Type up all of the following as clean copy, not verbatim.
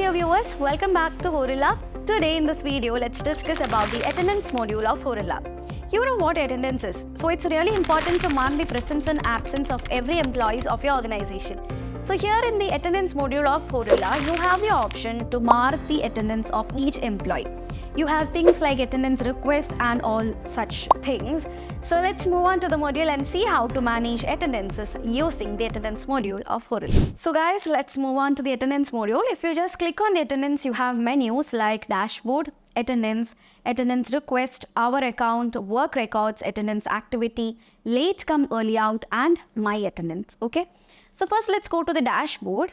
dear viewers, welcome back to Horilla. Today in this video, let's discuss about the attendance module of Horilla. You know what attendance is, so it's really important to mark the presence and absence of every employee of your organization. So here in the attendance module of Horilla, you have the option to mark the attendance of each employee. You have things like attendance request and all such things. So let's move on to the module and see how to manage attendances using the attendance module of Horilla. So guys, let's move on to the attendance module. If you just click on the attendance, you have menus like dashboard, attendance, attendance request, our account, work records, attendance activity, late come early out, and my attendance. Okay. So first let's go to the dashboard.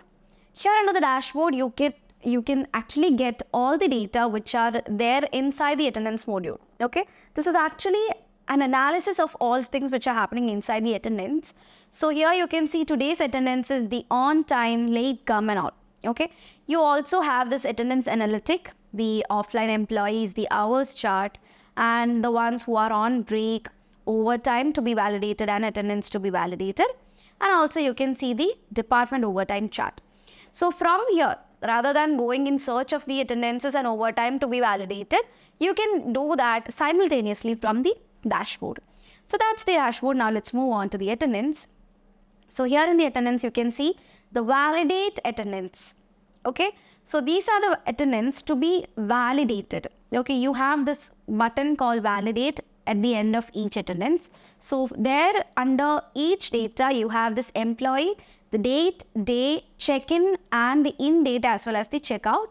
Here under the dashboard, you can actually get all the data which are there inside the attendance module. Okay, this is actually an analysis of all things which are happening inside the attendance. So here you can see today's attendance is the on time, late come and all. Okay, you also have this attendance analytic, the offline employees, the hours chart, and the ones who are on break, overtime to be validated and attendance to be validated. And also you can see the department overtime chart. So from here, rather than going in search of the attendances and overtime to be validated, you can do that simultaneously from the dashboard. So that's the dashboard. Now let's move on to the attendance. So here in the attendance, you can see the validate attendance. Okay, so these are the attendance to be validated. Okay, you have this button called validate at the end of each attendance. So there under each data, you have this employee, the date, day, check-in and the in date as well as the checkout.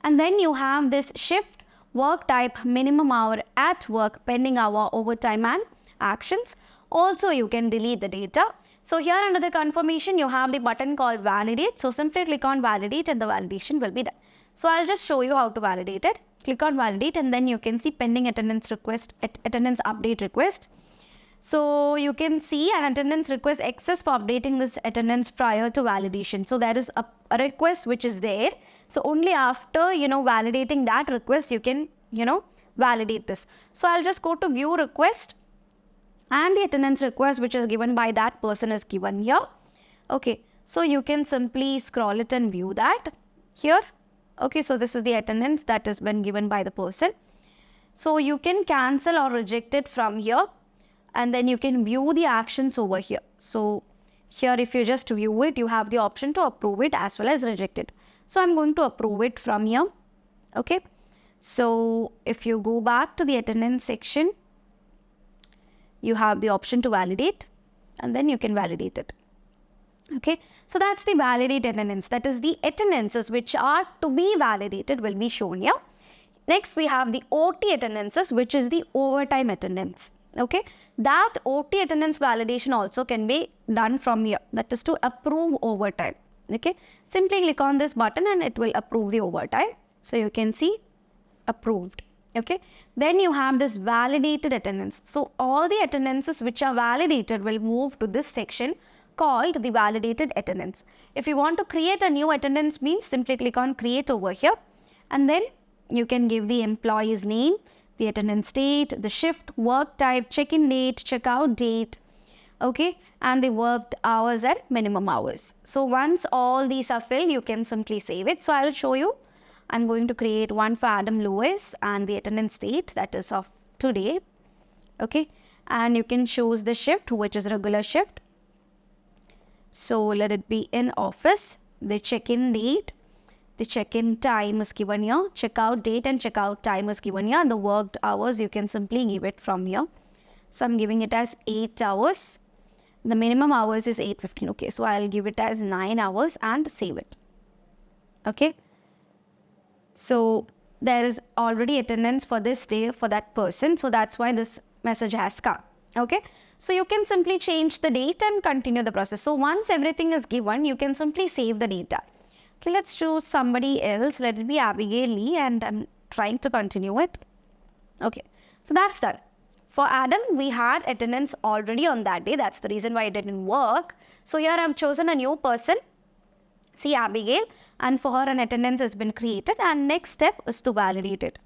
And then you have this shift, work type, minimum hour, at work, pending hour, overtime and actions. Also you can delete the data. So here under the confirmation, you have the button called validate. So simply click on validate and the validation will be done. So I'll just show you how to validate it. Click on validate and then you can see pending attendance request, attendance update request. So you can see an attendance request exists for updating this attendance prior to validation. So there is a request which is there. So only after, validating that request, you can, validate this. So I'll just go to view request and the attendance request which is given by that person is given here. Okay. So you can simply scroll it and view that here. Okay. So this is the attendance that has been given by the person. So you can cancel or reject it from here. And then you can view the actions over here. So here if you just view it, you have the option to approve it as well as reject it. So I'm going to approve it from here. Okay. So if you go back to the attendance section, you have the option to validate and then you can validate it. Okay. So that's the validate attendance. That is the attendances which are to be validated will be shown here. Next we have the OT attendances, which is the overtime attendance. Okay, that OT attendance validation also can be done from here. That is to approve overtime. Okay, simply click on this button and it will approve the overtime. So you can see approved. Okay, then you have this validated attendance. So all the attendances which are validated will move to this section called the validated attendance. If you want to create a new attendance means simply click on create over here and then you can give the employee's name, the attendance date, the shift, work type, check-in date, checkout date, okay, and the worked hours and minimum hours. So once all these are filled, you can simply save it. So I'll show you. I'm going to create one for Adam Lewis and the attendance date that is of today, okay, and you can choose the shift which is regular shift. So let it be in office, the check-in date. The check-in time is given here, checkout date and checkout time is given here, and the worked hours you can simply give it from here. So I'm giving it as 8 hours. The minimum hours is 8:15. Okay, so I'll give it as 9 hours and save it. Okay. So there is already attendance for this day for that person. So that's why this message has come. Okay. So you can simply change the date and continue the process. So once everything is given, you can simply save the data. Okay, let's choose somebody else. Let it be Abigail Lee and I'm trying to continue it. Okay, so that's done. For Adam, we had attendance already on that day. That's the reason why it didn't work. So here I've chosen a new person. See Abigail, and for her an attendance has been created and next step is to validate it.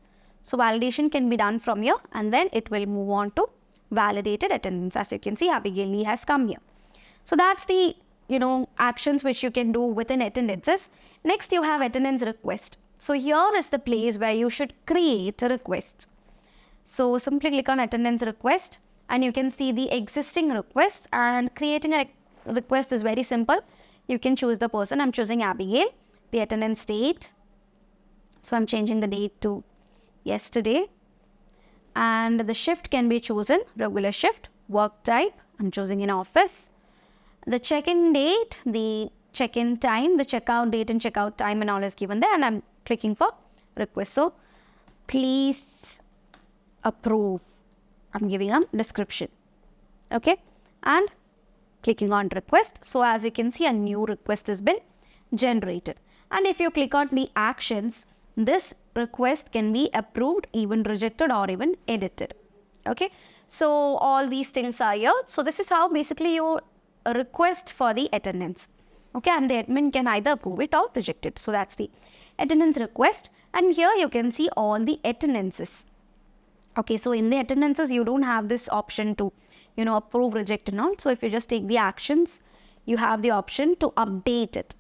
So validation can be done from here and then it will move on to validated attendance. As you can see, Abigail Lee has come here. So that's the actions which you can do within attendances. Next, you have attendance request. So here is the place where you should create a request. So simply click on attendance request and you can see the existing requests, and creating a request is very simple. You can choose the person. I'm choosing Abigail. The attendance date. So I'm changing the date to yesterday. And the shift can be chosen, regular shift, work type. I'm choosing in office. The check-in date, the check-in time, the checkout date and checkout time and all is given there, and I'm clicking for request. So please approve. I'm giving a description. Okay, and clicking on request. So as you can see, a new request has been generated. And if you click on the actions, this request can be approved, even rejected, or even edited. Okay, so all these things are here. So this is how basically you request for the attendance. Okay, and the admin can either approve it or reject it. So that's the attendance request. And here you can see all the attendances. Okay, so in the attendances, you don't have this option to, approve, reject and all. So if you just take the actions, you have the option to update it.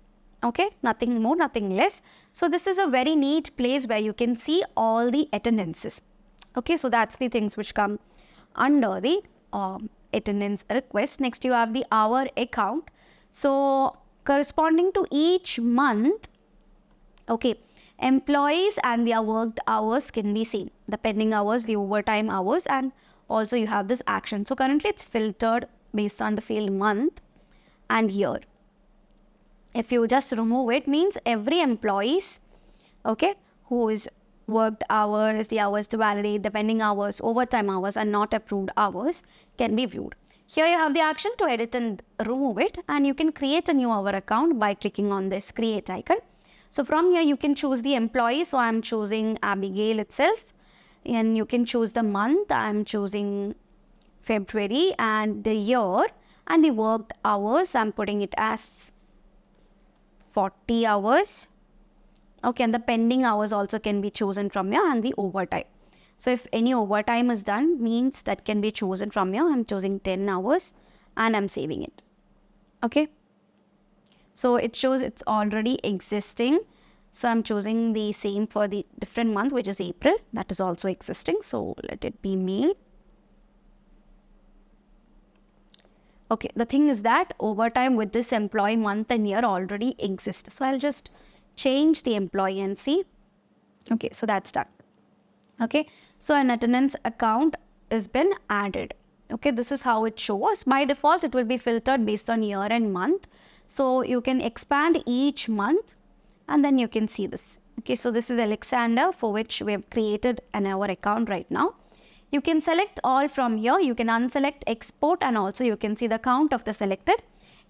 Okay, nothing more, nothing less. So this is a very neat place where you can see all the attendances. Okay, so that's the things which come under the attendance request. Next, you have the hour account. So corresponding to each month, okay, employees and their worked hours can be seen. The pending hours, the overtime hours, and also you have this action. So currently it's filtered based on the field month and year. If you just remove it, means every employees, okay, who is worked hours, the hours to validate, the pending hours, overtime hours, and not approved hours can be viewed. Here you have the action to edit and remove it, and you can create a new hour account by clicking on this create icon. So from here you can choose the employee. So I'm choosing Abigail itself, and you can choose the month. I'm choosing February, and the year and the worked hours. I'm putting it as 40 hours. Okay, and the pending hours also can be chosen from here, and the overtime. So if any overtime is done, means that can be chosen from here. I'm choosing 10 hours and I'm saving it. Okay. So it shows it's already existing. So I'm choosing the same for the different month, which is April. That is also existing. So let it be May. Okay, the thing is that overtime with this employee month and year already exists. So I'll just change the employee and see. Okay, so that's done. Okay, so an attendance account has been added. Okay, this is how it shows. By default, it will be filtered based on year and month. So you can expand each month and then you can see this. Okay, so this is Alexander, for which we have created an hour account right now. You can select all from here. You can unselect, export, and also you can see the count of the selected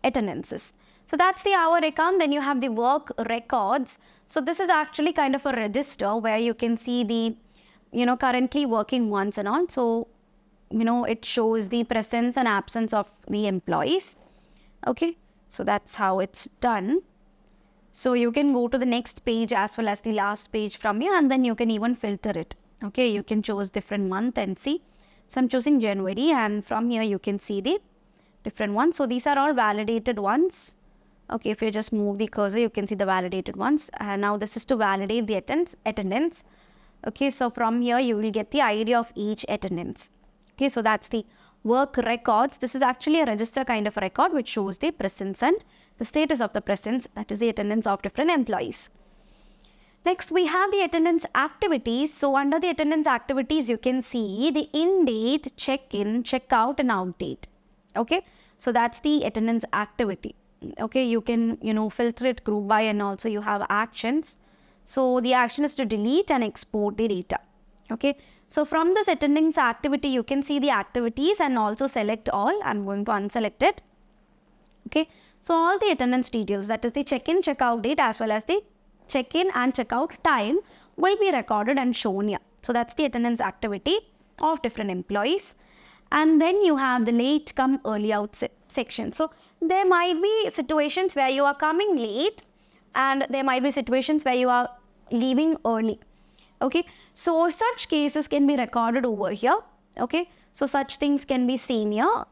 attendances. So that's the hour account. Then you have the work records. So this is actually kind of a register where you can see the, currently working ones and all. So, it shows the presence and absence of the employees. Okay, so that's how it's done. So you can go to the next page as well as the last page from here, and then you can even filter it. Okay, you can choose different month and see. So I'm choosing January, and from here you can see the different ones. So these are all validated ones. Okay, if you just move the cursor, you can see the validated ones. And now this is to validate the attendance. Okay, so from here you will get the ID of each attendance. Okay, so that's the work records. This is actually a register kind of record which shows the presence and the status of the presence, that is the attendance of different employees. Next, we have the attendance activities. So under the attendance activities, you can see the in date, check-in, check-out, and out date. Okay, so that's the attendance activity. Okay, you can, filter it group by, and also you have actions. So the action is to delete and export the data. Okay, so from this attendance activity, you can see the activities and also select all. I'm going to unselect it. Okay, so all the attendance details, that is the check-in, check-out date, as well as the check-in and check-out time, will be recorded and shown here. So that's the attendance activity of different employees. And then you have the late come early out section. So there might be situations where you are coming late, and there might be situations where you are leaving early. Okay, so such cases can be recorded over here. Okay, so such things can be seen here.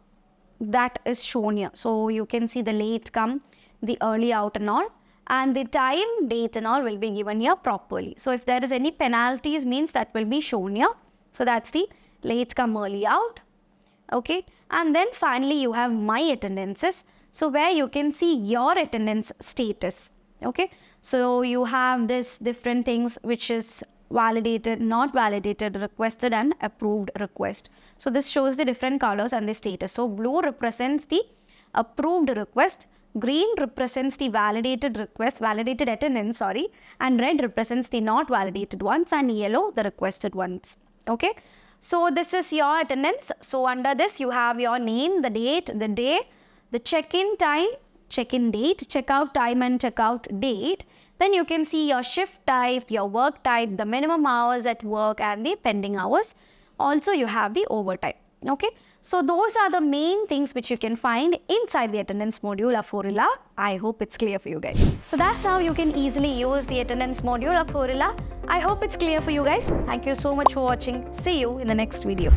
that is shown here. So you can see the late come, the early out and all, and the time, date and all will be given here properly. So if there is any penalties means that will be shown here. So that's the late come, early out. Okay, and then finally you have my attendances. So where you can see your attendance status. Okay, so you have this different things which is validated, not validated, requested and approved request. So this shows the different colors and the status. So blue represents the approved request, green represents the validated request, validated attendance, sorry, and red represents the not validated ones, and yellow the requested ones. Okay, so this is your attendance. So under this you have your name, the date, the day, the check-in time, check-in date, check-out time and check-out date. Then you can see your shift type, your work type, the minimum hours at work and the pending hours. Also you have the overtime. Okay, so those are the main things which you can find inside the attendance module of Horilla. I hope it's clear for you guys. So that's how you can easily use the attendance module of Horilla. I hope it's clear for you guys. Thank you so much for watching. See you in the next video.